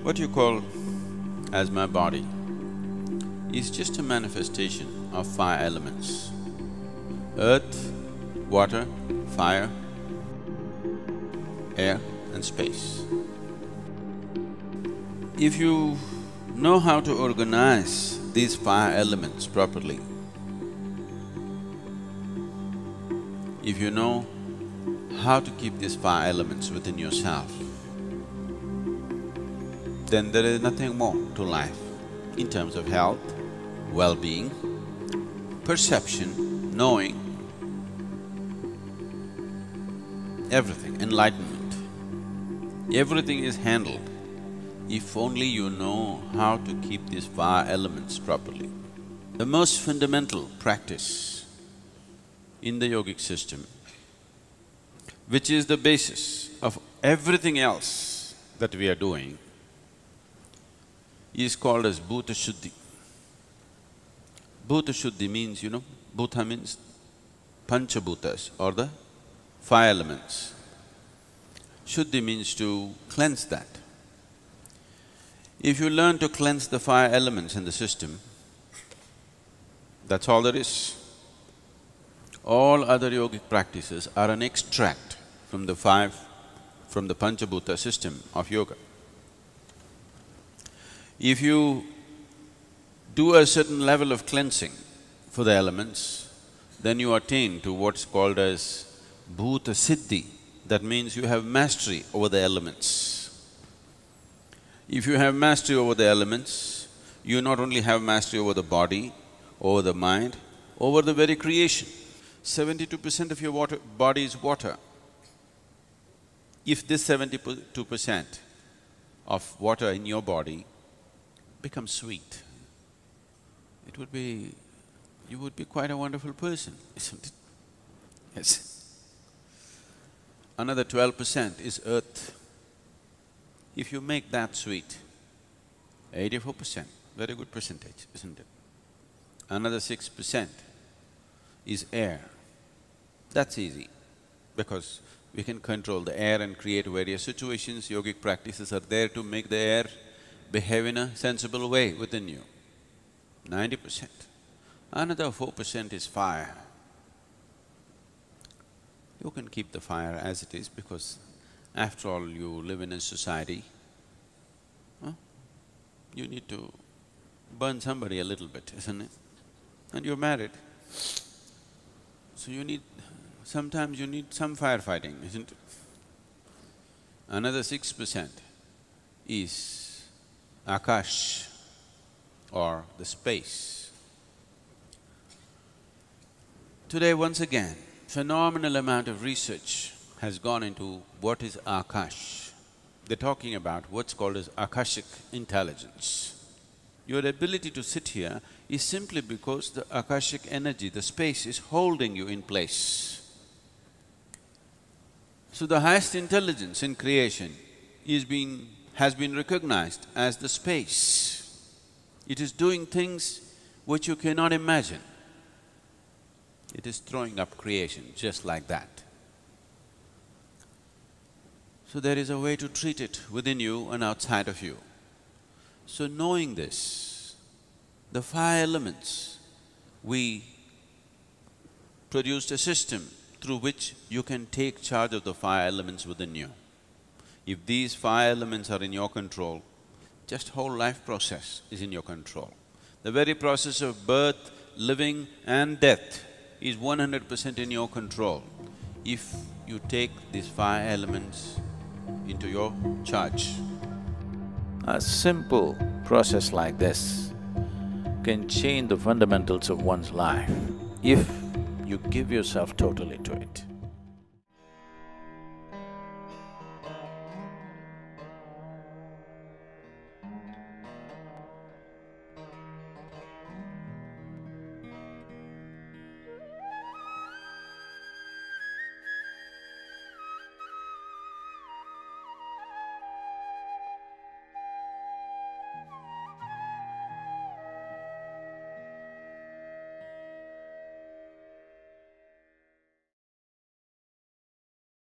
What you call as my body is just a manifestation of five elements: earth, water, fire, air and space. If you know how to organize these five elements properly, if you know how to keep these five elements within yourself, then there is nothing more to life in terms of health, well-being, perception, knowing, everything, enlightenment. Everything is handled if only you know how to keep these five elements properly. The most fundamental practice in the yogic system, which is the basis of everything else that we are doing, is called as Bhuta Shuddhi. Bhuta Shuddhi means, Bhuta means Panchabhutas or the five elements. Shuddhi means to cleanse that. If you learn to cleanse the five elements in the system, that's all there is. All other yogic practices are an extract from the Panchabhuta system of yoga. If you do a certain level of cleansing for the elements, then you attain to what's called as Bhuta Shuddhi. That means you have mastery over the elements. If you have mastery over the elements, you not only have mastery over the body, over the mind, over the very creation. 72% of your body is water. If this 72% of water in your body becomes sweet, you would be quite a wonderful person, isn't it? Yes. Another 12% is earth. If you make that sweet, 84%, very good percentage, isn't it? Another 6% is air. That's easy, because we can control the air and create various situations. Yogic practices are there to make the air behave in a sensible way within you, 90%. Another 4% is fire. You can keep the fire as it is, because after all you live in a society, you need to burn somebody a little bit, isn't it? And you're married, so sometimes you need some firefighting, isn't it? Another 6% is Akash or the space. Today, once again, phenomenal amount of research has gone into what is Akash. They're talking about what's called as Akashic intelligence. Your ability to sit here is simply because the Akashic energy, the space is holding you in place. So the highest intelligence in creation has been recognized as the space. It is doing things which you cannot imagine. It is throwing up creation just like that. So there is a way to treat it within you and outside of you. So knowing this, the five elements, we produced a system through which you can take charge of the five elements within you. If these five elements are in your control, just whole life process is in your control. The very process of birth, living and death is 100% in your control if you take these five elements into your charge. A simple process like this can change the fundamentals of one's life if you give yourself totally to it.